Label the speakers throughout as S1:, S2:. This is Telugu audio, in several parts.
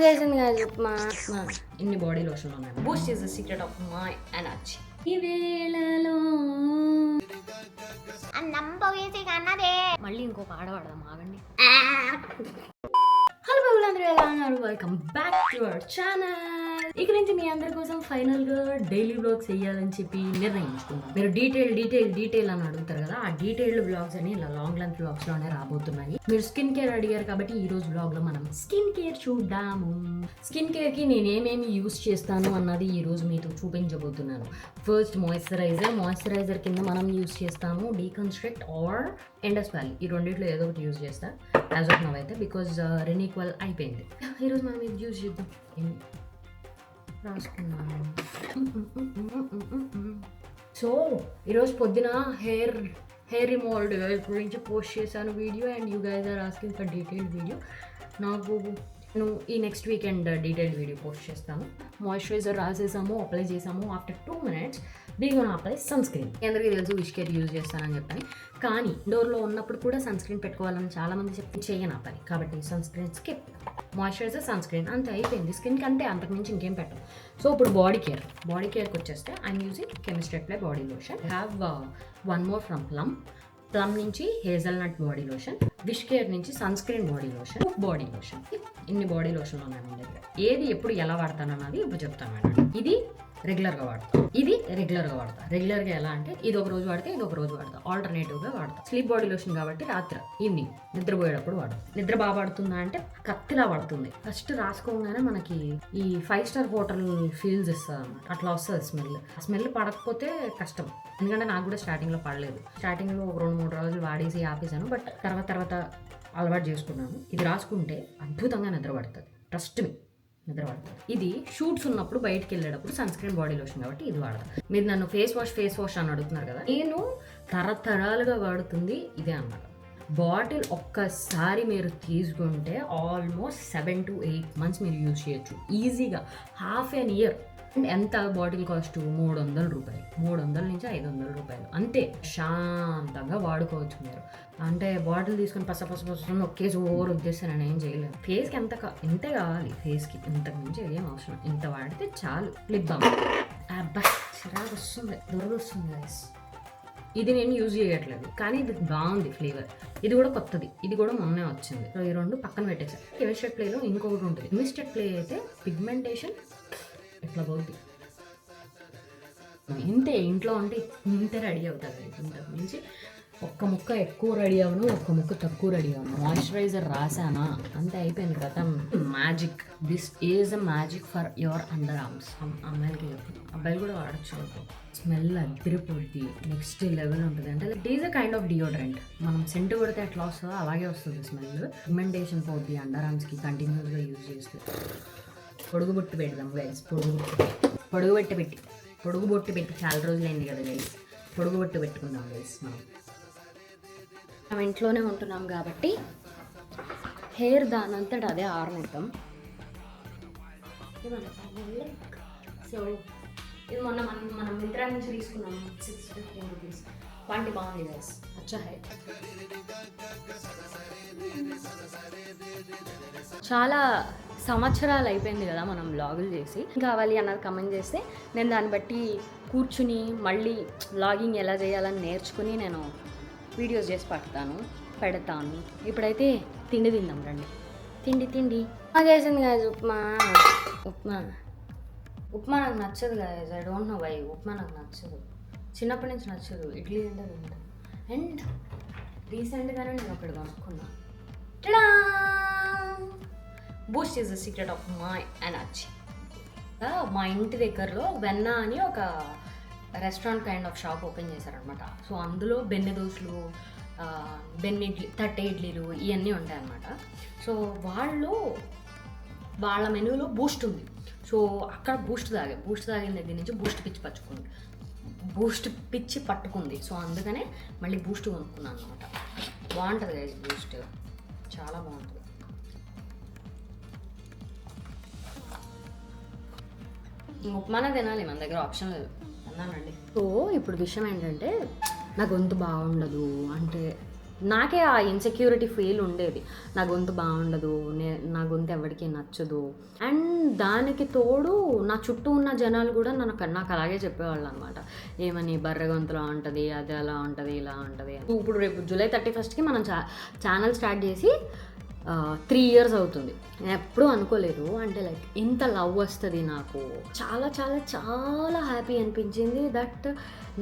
S1: చేసింది కాదు ఉప్మా. ఇన్ని బాడీ లోషన్లు ఉన్నాయి. Boost is the secret of my energy. ఈ వేళలో అన్నం పోయేసి కన్నదే. మళ్ళీ ఇంకొక ఆడవాడదాం, ఆగండి. హలో బాబులు, అందరూ ఎలా ఉన్నారు? Welcome back to our channel. ఇక నుంచి మీ అందరి కోసం ఫైనల్ గా డైలీ వ్లాగ్స్ వేయాలని చెప్పి నిర్ణయించుకున్నాం. మీరు డీటెయిల్ అని అడుగుతారు కదా, ఆ డీటెయిల్డ్ వ్లాగ్స్ అని ఇలా లాంగ్ లెంత్ వ్లాగ్స్ లోనే రాబోతున్నాయి. మీరు స్కిన్ కేర్ అడిగారు కాబట్టి ఈ రోజు వ్లాగ్ లో మనం స్కిన్ కేర్ చూద్దాము. స్కిన్ కేర్ కి నేను ఏమేమి యూస్ చేస్తాను అన్నది ఈ రోజు మీతో చూపించబోతున్నాను. ఫస్ట్ మాయిశ్చరైజర్ కింద మనం యూస్ చేస్తాము డీకన్స్ట్రక్ట్ ఆర్ ఎండస్ వ్యాలీ. ఈ రెండిట్లో ఏదో ఒకటి యూస్ చేస్తా యాజ్ ఆఫ్ నౌ అయితే, బికాజ్ రెనీక్వల్ అయిపోయింది. ఈరోజు మనం ఇది యూస్ చేద్దాం. రాసుకున్నాను. సో ఈరోజు పొద్దున హెయిర్ రిమూవల్ గురించి పోస్ట్ చేశాను video, and you guys are asking for detailed video. నేను ఈ next weekend detailed video post చేస్తాను. మాయిశ్చరైజర్ రాసేసాము, అప్లై చేసాము. ఆఫ్టర్ 2 minutes దీని అప్లై సన్ స్క్రీన్. అందరికీ తెలుసు విష్ కేర్ యూజ్ చేస్తానని చెప్పని, కానీ డోర్లో ఉన్నప్పుడు కూడా సన్ స్క్రీన్ పెట్టుకోవాలని చాలామంది చెప్తే చేయను ఆ పని. కాబట్టి sunscreen skip, moisturizer sunscreen అంతే అయిపోయింది. స్కిన్కి అంతే, అంతకుమించి ఇంకేం పెట్టం. సో ఇప్పుడు బాడీ కేర్కి వచ్చేస్తే I'm using chemistry apply body lotion. Have one more from plum నుంచి hazelnut body lotion, wish care నుంచి sunscreen body lotion, body lotion. ఇన్ని బాడీ లోషన్లు ఉన్నాయి మన దగ్గర. ఏది ఎప్పుడు ఎలా వాడతానన్నది ఇప్పుడు చెప్తాను మేడం. ఇది రెగ్యులర్గా వాడతా. రెగ్యులర్గా ఎలా అంటే ఇది ఒక రోజు వాడితే ఇది ఒక రోజు వాడతా, ఆల్టర్నేటివ్గా వాడతా. స్లీప్ బాడీ లోషన్ కాబట్టి రాత్రి ఈవినింగ్ నిద్రపోయేటప్పుడు వాడతా. నిద్ర బాగా పడుతుందా అంటే కత్తిలా పడుతుంది. ఫస్ట్ రాసుకోగానే మనకి ఈ 5-star హోటల్ ఫీల్స్ ఇస్తుంది అన్నమాట, అట్లా వస్తుంది స్మెల్ పడకపోతే కష్టం. ఎందుకంటే నాకు కూడా స్టార్టింగ్లో పడలేదు. స్టార్టింగ్లో ఒక 2-3 రోజులు వాడేసి ఆపేసాను, బట్ తర్వాత అలవాటు చేసుకున్నాను. ఇది రాసుకుంటే అద్భుతంగా నిద్ర పడుతుంది, ట్రస్ట్ మీ, నిద్ర పడుతుంది. ఇది షూట్స్ ఉన్నప్పుడు బయటకు వెళ్ళేటప్పుడు సన్ స్క్రీన్ బాడీ లోషన్ కాబట్టి ఇది వాడతాను. మీరు నన్ను ఫేస్ వాష్ అని అడుగుతున్నారు కదా, నేను తరతరాలుగా వాడుతుంది ఇదే అన్నమాట. బాటిల్ ఒక్కసారి మీరు తీసుకుంటే ఆల్మోస్ట్ 7 to 8 months మీరు యూజ్ చేయొచ్చు ఈజీగా. Half an year. ఎంత బాటిల్ కాస్ట్? 300 రూపాయలు, 300 నుంచి 500 రూపాయలు అంతే. శాంతంగా వాడుకోవచ్చు మీరు. అంటే బాటిల్ తీసుకొని పస ఒకేసి ఓవర్ వచ్చేస్తే నేను ఏం చేయలేను. ఫేస్కి ఇంతే కావాలి, ఫేస్కి ఇంతకు మించి ఏం అవసరం. ఇంత వాడితే చాలు. లిప్ బామ్ అబ్బా చిరాకు వస్తుంది, దొరకొస్తుంది గైస్. ఇది నేను యూజ్ చేయట్లేదు, కానీ ఇది బాగుంది ఫ్లేవర్. ఇది కూడా కొత్తది, ఇది కూడా మొన్నే వచ్చింది. సో ఈ రెండు పక్కన పెట్టేసారు. కెమిస్ట్రీ ప్లేలో ఇంకొకటి ఉంటుంది. కెమిస్ట్రీ ప్లే అయితే పిగ్మెంటేషన్ ఎట్లా పోద్ది. ఇంతే, ఇంట్లో ఉంటే ఇంతే రెడీ అవుతుంది. ఇంతకు మించి ఒక్క ముక్క ఎక్కువ రెడీ అవ్వను, ఒక్క ముక్క తక్కువ రెడీ అవ్వను. మాయిశ్చరైజర్ రాసానా అంతే, అయిపోయింది కదా. Magic, this is a magic for your under arms. అమ్మాయిలకి అబ్బాయిలు కూడా వాడచ్చు. స్మెల్ అదిరిపోద్ది, నెక్స్ట్ లెవెల్ ఉంటుంది. అంటే it is a kind of deodorant. మనం సెంట్ కొడితే ఎట్లా వస్తుందో అలాగే వస్తుంది స్మెల్. పిగ్మెంటేషన్ పోద్ది అండర్ ఆర్మ్స్కి కంటిన్యూస్గా యూజ్ చేస్తే. పొడుగు బొట్టు పెడదాం గైస్. పొడుగు బొట్టు పెట్టి చాలా రోజులైంది కదా గైస్. పొడుగు బొట్టు పెట్టుకుందాం గైస్. మనం ఇంట్లోనే ఉంటున్నాం కాబట్టి హెయిర్ దానంతట అదే ఆరనిద్దాం. సో ఇది మొన్న మనం మింత్రా నుంచి తీసుకున్నాం, 615 రూపీస్. క్వాంటిటీ బాగుంది గైస్, అచ్చా హై. చాలా సంవత్సరాలు అయిపోయింది కదా మనం వ్లాగులు చేసి. కావాలి అన్నది కమెంట్ చేస్తే నేను దాన్ని బట్టి కూర్చుని మళ్ళీ వ్లాగింగ్ ఎలా చేయాలని నేర్చుకుని నేను వీడియోస్ చేసి పెడతాను. ఇప్పుడైతే తిండి తిందాం రండి. తిండి చేసింది కదా ఉప్మా నాకు నచ్చదు guys. I don't know why. Upma నాకు నచ్చదు, చిన్నప్పటి నుంచి నచ్చదు. ఇడ్లీ అంటే తింటాను. అండ్ రీసెంట్గానే నేను ఒకటి కొనుక్కున్నా. Boost is the secret of my energy. మా ఇంటి దగ్గరలో వెన్న అని ఒక restaurant kind of shop open చేశారనమాట. సో అందులో బెన్నె దోశలు, తట్టె ఇడ్లీలు ఇవన్నీ ఉంటాయన్నమాట. సో వాళ్ళ మెనూలో బూస్ట్ ఉంది. సో అక్కడ బూస్ట్ తాగిన దగ్గర నుంచి బూస్ట్ పిచ్చి పట్టుకుంది. సో అందుకనే మళ్ళీ బూస్ట్ కొనుక్కున్నాను అనమాట. బాగుంటుంది గైస్, బూస్ట్ చాలా బాగుంటుంది. ఉప్మానే తినాలి, మన దగ్గర ఆప్షన్ లేదు అన్నానండి. సో ఇప్పుడు విషయం ఏంటంటే నా గొంతు బాగుండదు అంటే నాకే ఆ ఇన్సెక్యూరిటీ ఫీల్ ఉండేది, నా గొంతు బాగుండదు, నా గొంతు ఎవరికి నచ్చదు. అండ్ దానికి తోడు నా చుట్టూ ఉన్న జనాలు కూడా నాకు అలాగే చెప్పేవాళ్ళు అనమాట, ఏమని బర్రె గొంతులా ఉంటుంది, అది అలా ఉంటుంది, ఇలా ఉంటుంది. ఇప్పుడు రేపు జూలై 31st మనం ఛానల్ స్టార్ట్ చేసి 3 years అవుతుంది. నేను ఎప్పుడూ అనుకోలేదు, అంటే లైక్ ఇంత లవ్ వస్తుంది నాకు. చాలా చాలా చాలా హ్యాపీ అనిపించింది దట్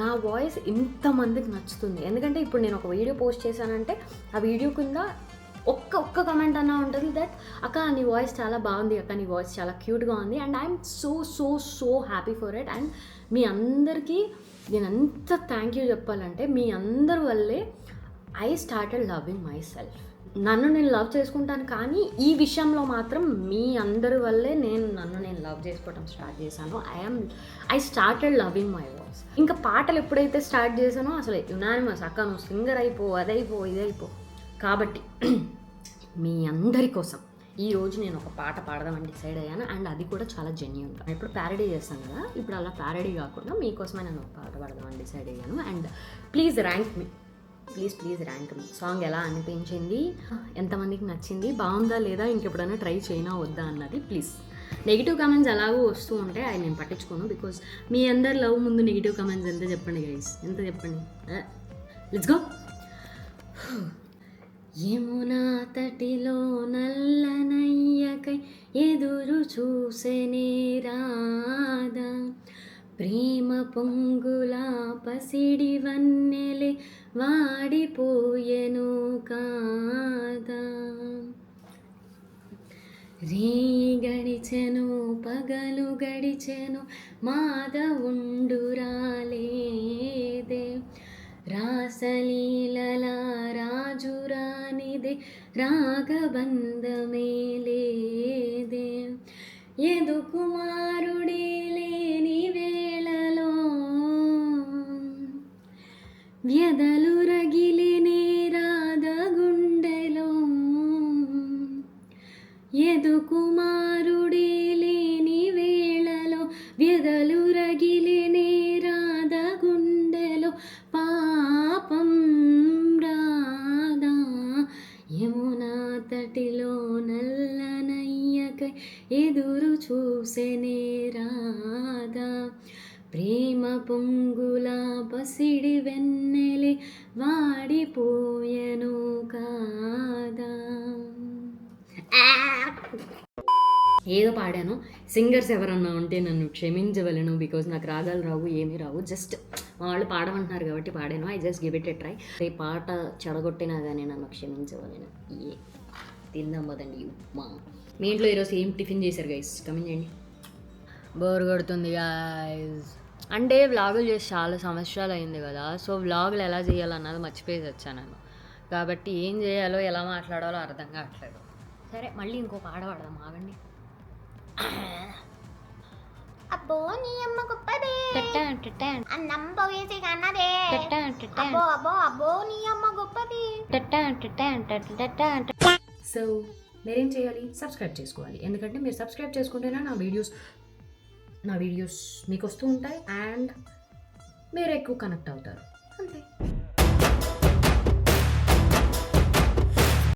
S1: నా వాయిస్ ఇంతమందికి నచ్చుతుంది. ఎందుకంటే ఇప్పుడు నేను ఒక వీడియో పోస్ట్ చేశానంటే ఆ వీడియో కింద ఒక్క కమెంట్ అన్నా ఉంటుంది దట్ అక్క నీ వాయిస్ చాలా బాగుంది, అక్క నీ వాయిస్ చాలా క్యూట్గా ఉంది. And I'm so happy for it. And మీ అందరికీ నేను ఎంత థ్యాంక్ యూ చెప్పాలంటే, మీ అందరి వల్లే I started loving myself. నన్ను నేను లవ్ చేసుకుంటాను, కానీ ఈ విషయంలో మాత్రం మీ అందరి వల్లే నన్ను నేను లవ్ చేసుకోవడం స్టార్ట్ చేశాను. I started loving my voice. ఇంకా పాటలు ఎప్పుడైతే స్టార్ట్ చేశానో అసలు యునానిమస్, అక్క నువ్వు సింగర్ అయిపో, అదైపో ఇదైపో. కాబట్టి మీ అందరి కోసం ఈరోజు నేను ఒక పాట పాడదామని డిసైడ్ అయ్యాను. అండ్ అది కూడా చాలా జెన్యూన్గా. ఇప్పుడు ప్యారడీ చేస్తాను కదా, ఇప్పుడు అలా ప్యారడీ కాకుండా మీకోసమే నేను ఒక పాట పాడదామని డిసైడ్ అయ్యాను. And please rank me, please rank me. Song ఎలా అనిపించింది, ఎంతమందికి నచ్చింది, బాగుందా లేదా, ఇంకెప్పుడైనా ట్రై చేయనా వద్దా అన్నది ప్లీజ్. నెగిటివ్ కమెంట్స్ ఎలాగో వస్తూ ఉంటే అవి నేను పట్టించుకోను, బికాజ్ మీ అందరి లవ్ ముందు నెగిటివ్ కమెంట్స్ ఎంత చెప్పండి గైస్, ఎంత చెప్పండి. Let's go. యమునా తటిలో నల్లనయ్యకై ఎదురు చూసెనే రాధా, ప్రేమ పొంగులా పసిడి వన్నెలే వాడిపోయెను కాదా, రే గడిచెను పగలు గడిచెను మాధవుండురాలేదే, రాసలీలల రాజురానిదే రాగబంధమే లేదే, ఎదు కుమారుడే లేని వేళలో వ్యధలు రగిలినే రాధ గుండెలో, ఎదు కుమారుడే లేని వేళలో వ్యధలు రగిలినే రాధ గుండెలో, పాపం రాధా యమునా తటిలో నల్లనయ్యకై ఎదురు చూసెనే రాధా, ప్రేమ పొంగులా పసిడి వెన్నెలే వాడిపోయెను కాదా. ఏదో పాడాను. సింగర్స్ ఎవరన్నా ఉంటే నన్ను క్షమించవలను, బికాజ్ నాకు రాగాలు రావు, ఏమీ రావు. జస్ట్ మా వాళ్ళు పాడమంటున్నారు కాబట్టి పాడాను. I just give it a try. ఈ పాట చెడగొట్టినా కానీ నన్ను క్షమించవలను. తిందాం పదండి ఉప్మా. మీ ఇంట్లో ఈరోజు ఏం టిఫిన్ చేశారు గైస్, కమెంట్ చేయండి. బోర్ కొడుతుంది గైస్, అంటే వ్లాగులు చేసి చాలా సంవత్సరాలు అయింది కదా, సో వ్లాగులు ఎలా చేయాలన్నది మర్చిపోయి వచ్చాను నేను. కాబట్టి ఏం చేయాలో ఎలా మాట్లాడాలో అర్థం కావట్లేదు. సరే మళ్ళీ ఇంకో పాట పాడదాం, ఆగండి.
S2: అబ్బో నీ అమ్మ గొప్పదే అన్నం పోయేసి కన్నదే, అబ్బో అబ్బో అబ్బో నీ అమ్మ గొప్పది.
S1: సో మీరేం చేయాలి, సబ్స్క్రైబ్ చేసుకోవాలి. ఎందుకంటే మీరు సబ్స్క్రైబ్ చేసుకుంటేనే నా వీడియోస్ మీకు వస్తూ ఉంటాయి అండ్ మీరు ఎక్కువ కనెక్ట్ అవుతారు, అంతే.